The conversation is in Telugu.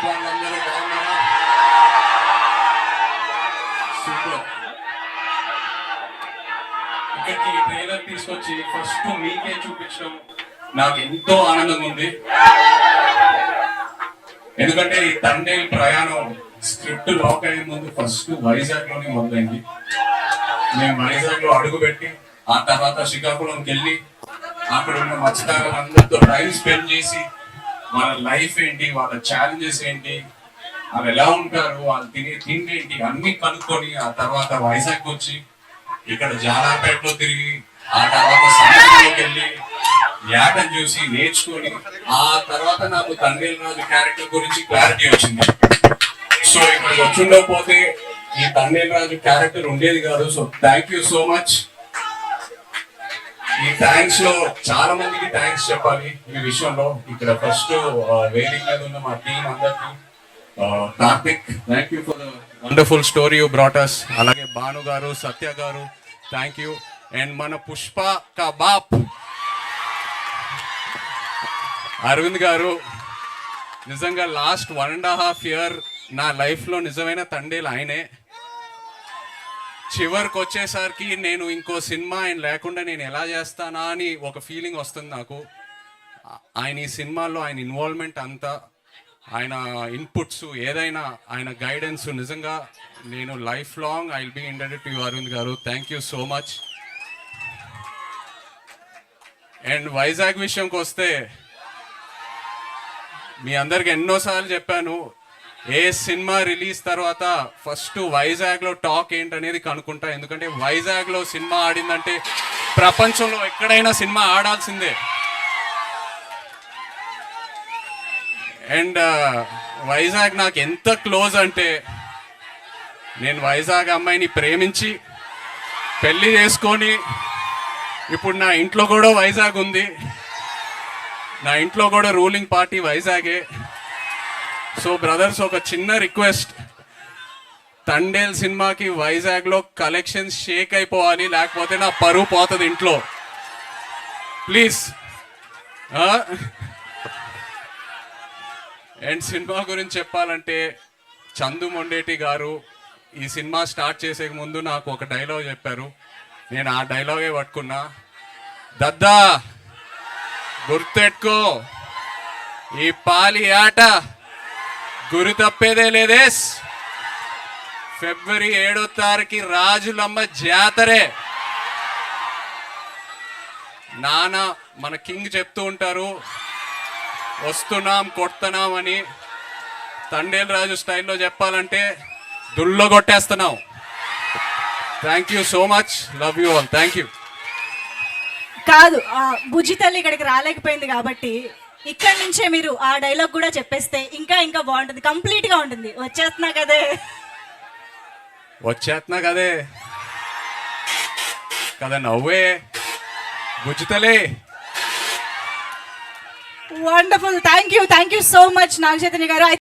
వాళ్ళందరూ బాగున్నారా? సూపర్. ఇక్కడికి ట్రైలర్ తీసుకొచ్చి ఫస్ట్ మీకే చూపించడం నాకు ఎంతో ఆనందంగా ఉంది. ఎందుకంటే ఈ తండేల్ ప్రయాణం స్క్రిప్ట్ లాక్ అయ్యే ముందు ఫస్ట్ వైజాగ్ లోనే మొదలైంది. మేము వైజాగ్ లో అడుగుపెట్టి ఆ తర్వాత శ్రీకాకుళంకి వెళ్ళి అక్కడ ఉన్న మత్స్యకారులందరితో టైం స్పెండ్ చేసి వాళ్ళ లైఫ్ ఏంటి, వాళ్ళ ఛాలెంజెస్ ఏంటి, వాళ్ళు ఎలా ఉంటారు, వాళ్ళు తినే తిండి ఏంటి అన్ని కనుక్కొని ఆ తర్వాత వైజాగ్ వచ్చి ఇక్కడ జాలాపేటలో తిరిగి ఆ తర్వాత సముద్రంలోకి వెళ్ళి యాటను చూసి నేర్చుకొని ఆ తర్వాత నాకు తండేల్ రాజు క్యారెక్టర్ గురించి క్లారిటీ వచ్చింది. సో ఇక్కడ వచ్చుండకపోతే ఈ తండేల్ రాజు క్యారెక్టర్ ఉండేది కాదు. So thank you so much. ఈ థ్యాంక్స్ లో చాలా మందికి థ్యాంక్స్ చెప్పాలి ఈ విషయంలో. ఇక్కడ ఫస్ట్ వేదిక మీద ఉన్న మా టీం అందరికి, Karthik thank you for the wonderful story you brought us. అలాగే భాను గారు, సత్య గారు థ్యాంక్ యూ. అండ్ మన పుష్ప కా బాప్ అరవింద్ గారు, నిజంగా లాస్ట్ 1.5 year నా లైఫ్లో నిజమైన తండేలు ఆయనే. చివరికి వచ్చేసరికి నేను ఇంకో సినిమా ఆయన లేకుండా నేను ఎలా చేస్తానా అని ఒక ఫీలింగ్ వస్తుంది నాకు. ఆయన ఈ సినిమాల్లో ఆయన ఇన్వాల్వ్మెంట్ అంతా, ఆయన ఇన్పుట్స్ ఏదైనా, ఆయన గైడెన్స్ నిజంగా నేను life long I will be indebted to you Arvind garu. Thank you so much. And Vizag విషయంకి వస్తే మీ అందరికి ఎన్నోసార్లు చెప్పాను, ఏ సినిమా రిలీజ్ తర్వాత ఫస్ట్ వైజాగ్లో టాక్ ఏంటనేది కనుక్కుంటా. ఎందుకంటే వైజాగ్లో సినిమా ఆడిందంటే ప్రపంచంలో ఎక్కడైనా సినిమా ఆడాల్సిందే. అండ్ వైజాగ్ నాకు ఎంత క్లోజ్ అంటే, నేను వైజాగ్ అమ్మాయిని ప్రేమించి పెళ్లి చేసుకొని ఇప్పుడు నా ఇంట్లో కూడా వైజాగ్ ఉంది. నా ఇంట్లో కూడా రూలింగ్ పార్టీ వైజాగే. సో బ్రదర్స్, ఒక చిన్న రిక్వెస్ట్, తండేల్ సినిమాకి వైజాగ్లో కలెక్షన్స్ షేక్ అయిపోవాలి, లేకపోతే నా పరువు పోతుంది ఇంట్లో. ప్లీజ్. అండ్ సినిమా గురించి చెప్పాలంటే, చందు మొండేటి గారు ఈ సినిమా స్టార్ట్ చేసే ముందు నాకు ఒక డైలాగ్ చెప్పారు. నేను ఆ డైలాగే పట్టుకున్నా. దద్దా గుర్తెట్టుకో, ఈ పాలి ఆట గురి తప్పేదే లేదేస్. February 7వ రాజులమ్మ జాతరే. నాన్న మన కింగ్ చెప్తూ ఉంటారు, వస్తున్నాం కొడుతున్నాం అని. తండేల్ రాజు స్టైల్లో చెప్పాలంటే దుల్లో కొట్టేస్తున్నాం. Thank you so much. Love you all. Thank you. కాదు, బుజ్జి తల్లి ఇక్కడికి రాలేకపోయింది కాబట్టి ఇక్కడి నుంచే మీరు ఆ డైలాగ్ కూడా చెప్పేస్తే ఇంకా ఇంకా బాగుంటుంది, కంప్లీట్ గా ఉంటుంది. వచ్చేస్తున్నా కదే కదా నవ్వే బుజ్జితలే. Wonderful. Thank you so much Naga Chaitanya గారు.